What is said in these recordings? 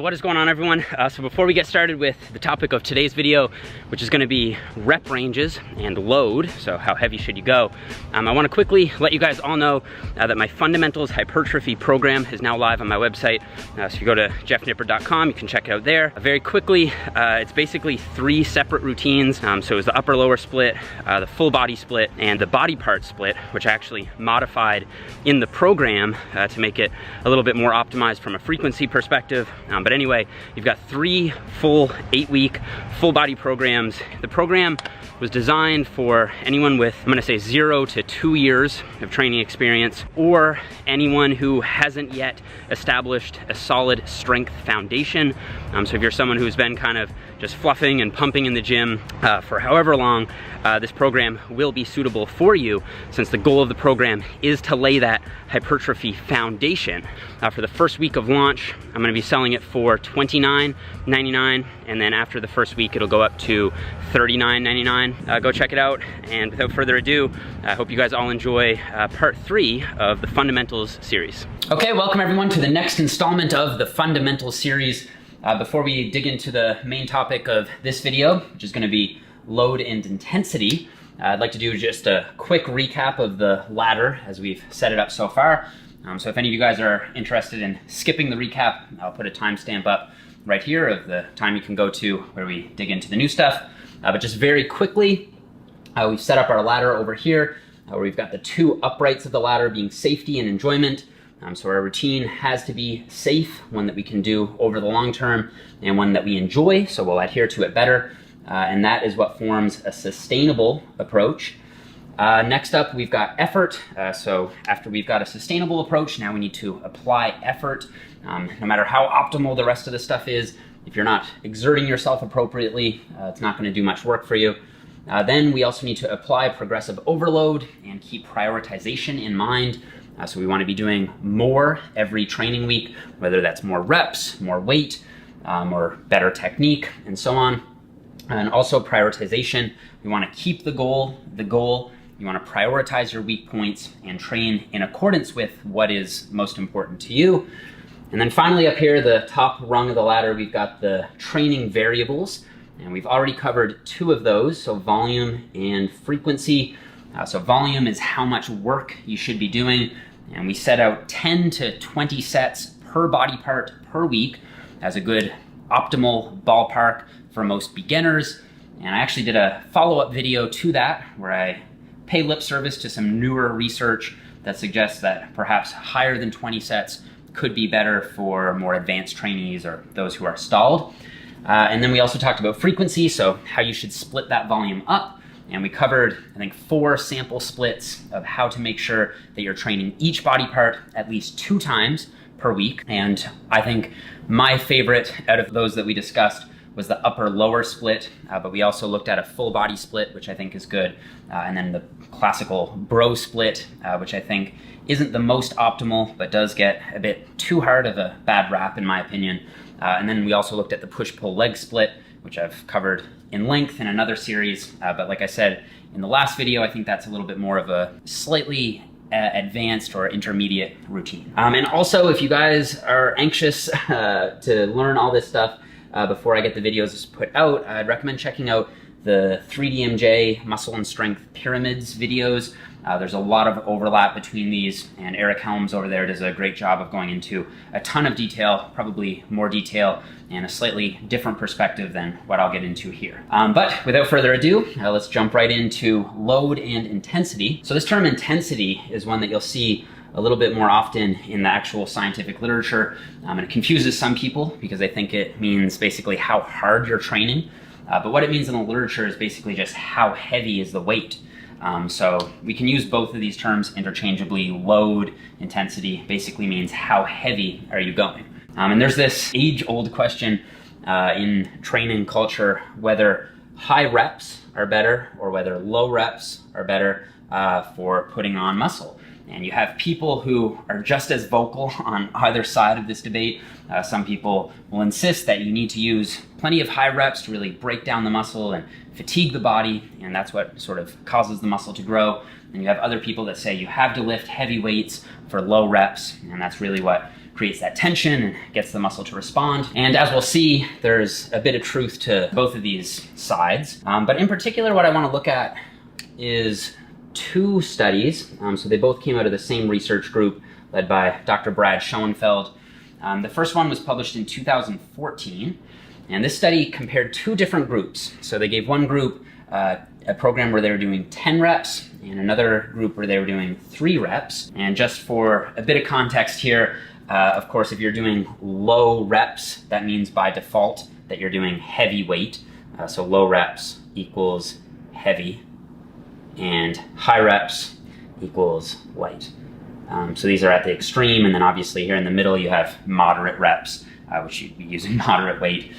What is going on, everyone? So before we get started with the topic of today's video, which is going to be rep ranges and load, so how heavy should you go, I want to quickly let you guys all know that my fundamentals hypertrophy program is now live on my website. So if you go to jeffnippard.com, you can check it out there. Very quickly, it's basically 3 separate routines. So it's the upper lower split, the full body split, and the body part split, which I actually modified in the program to make it a little bit more optimized from a frequency perspective. But anyway, you've got 3 full 8-week full body programs. The program was designed for anyone with, I'm gonna say 0 to 2 years of training experience, or anyone who hasn't yet established a solid strength foundation. So if you're someone who's been kind of just fluffing and pumping in the gym for however long, this program will be suitable for you, since the goal of the program is to lay that hypertrophy foundation. For the first week of launch, I'm gonna be selling it for $29.99, and then after the first week, it'll go up to $39.99. Go check it out, and without further ado, I hope you guys all enjoy part 3 of the Fundamentals series. Okay, welcome everyone to the next installment of the Fundamentals series. Before we dig into the main topic of this video, which is gonna be load and intensity, I'd like to do just a quick recap of the ladder as we've set it up so far. So if any of you guys are interested in skipping the recap, I'll put a timestamp up right here of the time you can go to where we dig into the new stuff. But just very quickly, we've set up our ladder over here, where we've got the 2 uprights of the ladder being safety and enjoyment. So our routine has to be safe, one that we can do over the long term, and one that we enjoy, so we'll adhere to it better. And that is what forms a sustainable approach. Next up, we've got effort. So after we've got a sustainable approach, now we need to apply effort. No matter how optimal the rest of the stuff is, if you're not exerting yourself appropriately, it's not going to do much work for you. Then we also need to apply progressive overload and keep prioritization in mind. So we want to be doing more every training week, whether that's more reps, more weight, or better technique, and so on. And also prioritization. We want to keep the goal. You want to prioritize your weak points and train in accordance with what is most important to you. And then finally up here, the top rung of the ladder, we've got the training variables. And we've already covered 2 of those, so volume and frequency. So volume is how much work you should be doing. And we set out 10 to 20 sets per body part per week as a good optimal ballpark for most beginners. And I actually did a follow-up video to that where I pay lip service to some newer research that suggests that perhaps higher than 20 sets could be better for more advanced trainees or those who are stalled. And then we also talked about frequency, so how you should split that volume up. And we covered, I think, 4 sample splits of how to make sure that you're training each body part at least 2 times per week. And I think my favorite out of those that we discussed was the upper lower split, but we also looked at a full body split, which I think is good. And then the classical bro split, which I think isn't the most optimal, but does get a bit too hard of a bad rap in my opinion. And then we also looked at the push-pull leg split, which I've covered in length in another series. But like I said in the last video, I think that's a little bit more of a slightly advanced or intermediate routine. And also, if you guys are anxious to learn all this stuff before I get the videos put out, I'd recommend checking out the 3DMJ muscle and strength pyramids videos. There's a lot of overlap between these, and Eric Helms over there does a great job of going into a ton of detail, probably more detail and a slightly different perspective than what I'll get into here. But without further ado, let's jump right into load and intensity. So this term intensity is one that you'll see a little bit more often in the actual scientific literature, and it confuses some people because they think it means basically how hard you're training. But what it means in the literature is basically just how heavy is the weight. So we can use both of these terms interchangeably. Load, intensity basically means how heavy are you going. And there's this age-old question in training culture whether high reps are better or whether low reps are better for putting on muscle. And you have people who are just as vocal on either side of this debate. Some people will insist that you need to use plenty of high reps to really break down the muscle and fatigue the body, and that's what sort of causes the muscle to grow. And you have other people that say you have to lift heavy weights for low reps, and that's really what creates that tension and gets the muscle to respond. And as we'll see, there's a bit of truth to both of these sides. But in particular, what I want to look at is two studies. So they both came out of the same research group led by Dr. Brad Schoenfeld. The first one was published in 2014. And this study compared two different groups. So they gave one group a program where they were doing 10 reps and another group where they were doing 3 reps. And just for a bit of context here, of course, if you're doing low reps, that means by default that you're doing heavy weight. So low reps equals heavy, and high reps equals light. So these are at the extreme, and then obviously here in the middle you have moderate reps, which you'd be using moderate weight.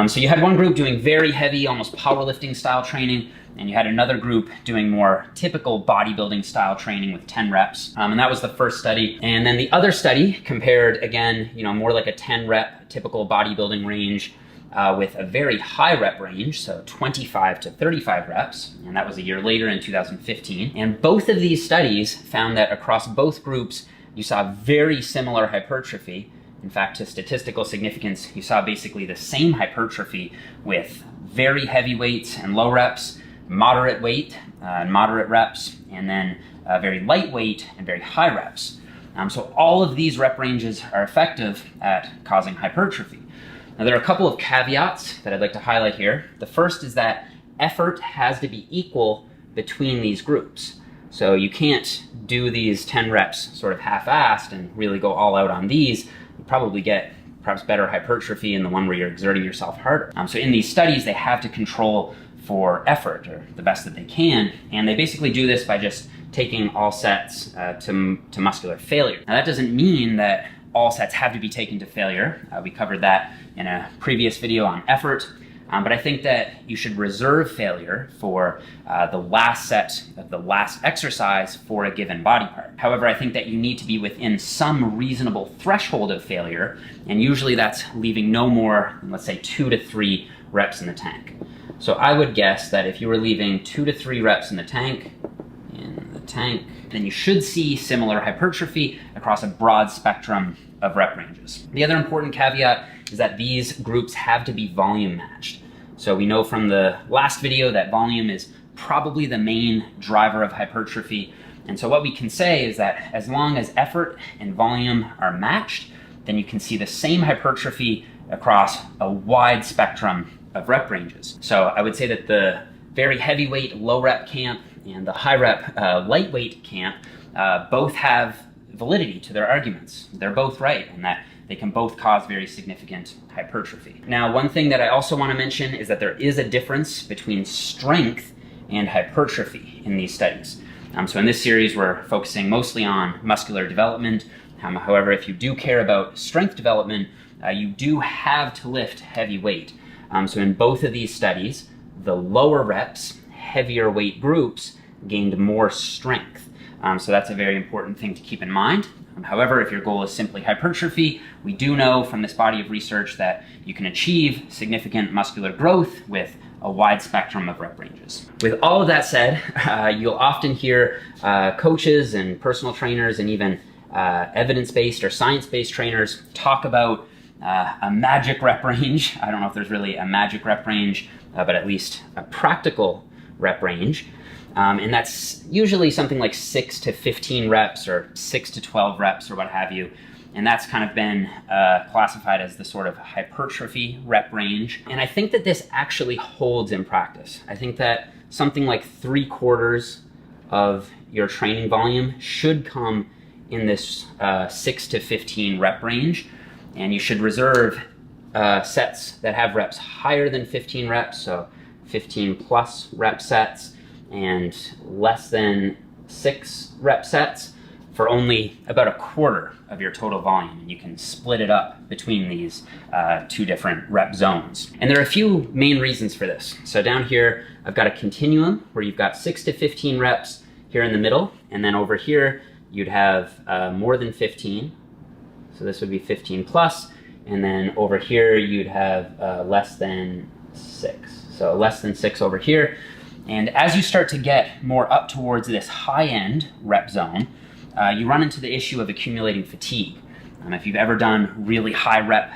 So you had one group doing very heavy, almost powerlifting style training, and you had another group doing more typical bodybuilding style training with 10 reps. And that was the first study. And then the other study compared, again, more like a 10 rep typical bodybuilding range with a very high rep range, so 25 to 35 reps. And that was a year later in 2015. And both of these studies found that across both groups, you saw very similar hypertrophy. In fact, to statistical significance, you saw basically the same hypertrophy with very heavy weights and low reps, moderate weight and moderate reps, and then very lightweight and very high reps. So all of these rep ranges are effective at causing hypertrophy. Now there are a couple of caveats that I'd like to highlight here. The first is that effort has to be equal between these groups. So you can't do these 10 reps sort of half-assed and really go all out on these. You probably get perhaps better hypertrophy in the one where you're exerting yourself harder. So in these studies, they have to control for effort, or the best that they can, and they basically do this by just taking all sets to muscular failure. Now that doesn't mean that all sets have to be taken to failure. We covered that in a previous video on effort, but I think that you should reserve failure for the last set of the last exercise for a given body part. However, I think that you need to be within some reasonable threshold of failure, and usually that's leaving no more than, let's say, 2 to 3 reps in the tank. So I would guess that if you were leaving 2 to 3 reps in the tank, then you should see similar hypertrophy across a broad spectrum of rep ranges. The other important caveat is that these groups have to be volume matched. So we know from the last video that volume is probably the main driver of hypertrophy. And so what we can say is that as long as effort and volume are matched, then you can see the same hypertrophy across a wide spectrum of rep ranges. So I would say that the very heavyweight low rep camp and the high rep lightweight camp both have validity to their arguments. They're both right in that they can both cause very significant hypertrophy. Now, one thing that I also want to mention is that there is a difference between strength and hypertrophy in these studies. So in this series, we're focusing mostly on muscular development. However, if you do care about strength development, you do have to lift heavy weight. So in both of these studies, the lower reps, heavier weight groups gained more strength. So that's a very important thing to keep in mind. However, if your goal is simply hypertrophy, we do know from this body of research that you can achieve significant muscular growth with a wide spectrum of rep ranges. With all of that said, you'll often hear coaches and personal trainers and even evidence-based or science-based trainers talk about a magic rep range. I don't know if there's really a magic rep range, but at least a practical rep range. And that's usually something like 6 to 15 reps or 6 to 12 reps or what have you. And that's kind of been classified as the sort of hypertrophy rep range. And I think that this actually holds in practice. I think that something like 3/4 of your training volume should come in this 6 to 15 rep range. And you should reserve sets that have reps higher than 15 reps, so 15 plus rep sets, and less than 6 rep sets for only about 1/4 of your total volume. And you can split it up between these 2 different rep zones. And there are a few main reasons for this. So down here, I've got a continuum where you've got 6 to 15 reps here in the middle, and then over here, you'd have more than 15. So this would be 15 plus, and then over here you'd have less than 6. So less than 6 over here. And as you start to get more up towards this high-end rep zone, you run into the issue of accumulating fatigue. If you've ever done really high rep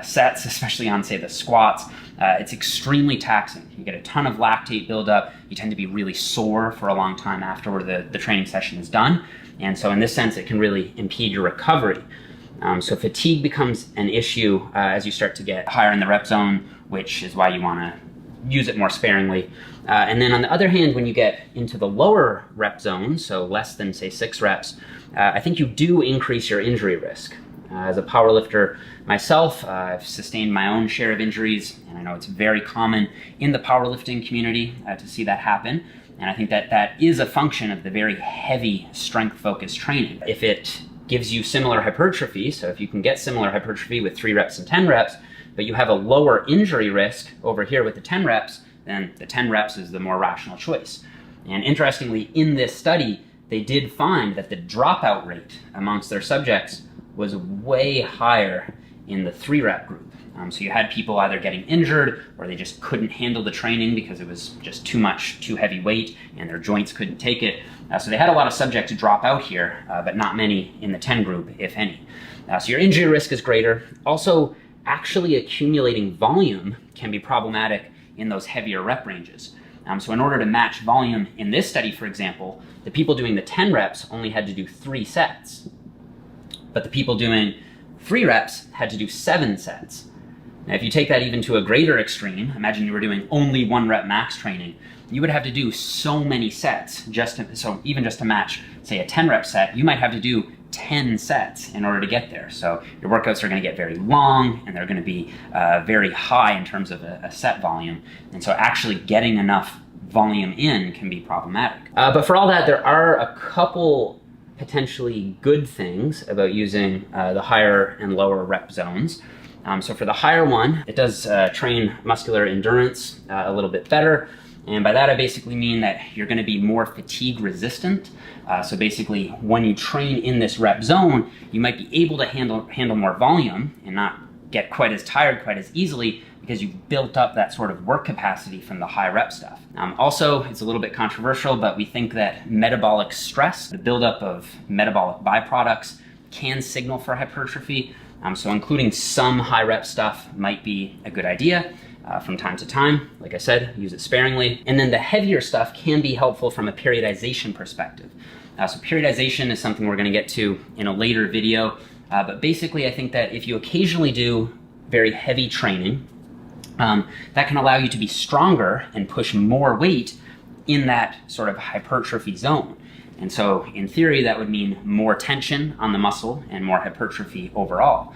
sets, especially on, say, the squats, it's extremely taxing. You get a ton of lactate buildup. You tend to be really sore for a long time after the training session is done. And so in this sense, it can really impede your recovery. So fatigue becomes an issue as you start to get higher in the rep zone, which is why you want to use it more sparingly. And then on the other hand, when you get into the lower rep zone, so less than, say, 6 reps, I think you do increase your injury risk. As a powerlifter myself, I've sustained my own share of injuries, and I know it's very common in the powerlifting community to see that happen. And I think that is a function of the very heavy strength-focused training. If it gives you similar hypertrophy, so if you can get similar hypertrophy with 3 reps and 10 reps, but you have a lower injury risk over here with the 10 reps, then the 10 reps is the more rational choice. And interestingly, in this study, they did find that the dropout rate amongst their subjects was way higher in the 3 rep group. So you had people either getting injured or they just couldn't handle the training because it was just too heavy weight and their joints couldn't take it. So they had a lot of subjects drop out here, but not many in the 10 group, if any. So your injury risk is greater. Also, actually accumulating volume can be problematic in those heavier rep ranges. So in order to match volume in this study, for example, the people doing the 10 reps only had to do 3 sets. But the people doing 3 reps had to do 7 sets. Now, if you take that even to a greater extreme, imagine you were doing only 1 rep max training, you would have to do so many sets so even just to match, say, a 10 rep set, you might have to do 10 sets in order to get there. So your workouts are going to get very long and they're going to be very high in terms of a set volume. And so actually getting enough volume in can be problematic. But for all that, there are a couple potentially good things about using the higher and lower rep zones. So for the higher one, it does train muscular endurance a little bit better. And by that, I basically mean that you're going to be more fatigue resistant. So basically, when you train in this rep zone, you might be able to handle more volume and not get quite as tired quite as easily because you've built up that sort of work capacity from the high rep stuff. Also, it's a little bit controversial, but we think that metabolic stress, the buildup of metabolic byproducts, can signal for hypertrophy. So including some high rep stuff might be a good idea from time to time. Like I said, use it sparingly. And then the heavier stuff can be helpful from a periodization perspective. So periodization is something we're going to get to in a later video. But basically, I think that if you occasionally do very heavy training, that can allow you to be stronger and push more weight in that sort of hypertrophy zone. And so in theory, that would mean more tension on the muscle and more hypertrophy overall.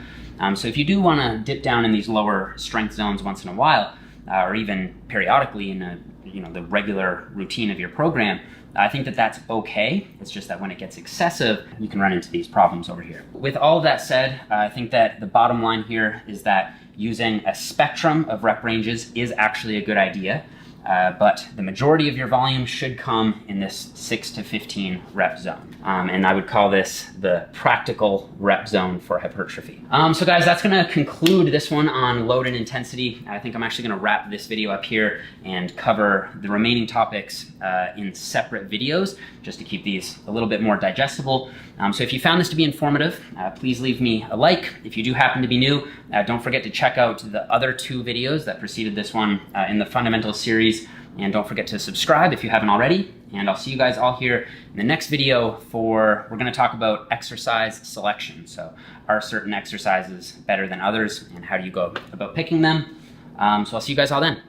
So if you do want to dip down in these lower strength zones once in a while, or even periodically in the regular routine of your program, I think that that's okay. It's just that when it gets excessive, you can run into these problems over here. With all of that said, I think that the bottom line here is that using a spectrum of rep ranges is actually a good idea. But the majority of your volume should come in this 6 to 15 rep zone. And I would call this the practical rep zone for hypertrophy. So guys, that's gonna conclude this one on load and intensity. I think I'm actually gonna wrap this video up here and cover the remaining topics in separate videos, just to keep these a little bit more digestible. So if you found this to be informative, please leave me a like. If you do happen to be new, don't forget to check out the other 2 videos that preceded this one in the fundamentals series. And don't forget to subscribe if you haven't already. And I'll see you guys all here in the next video we're gonna talk about exercise selection. So are certain exercises better than others and how do you go about picking them? So I'll see you guys all then.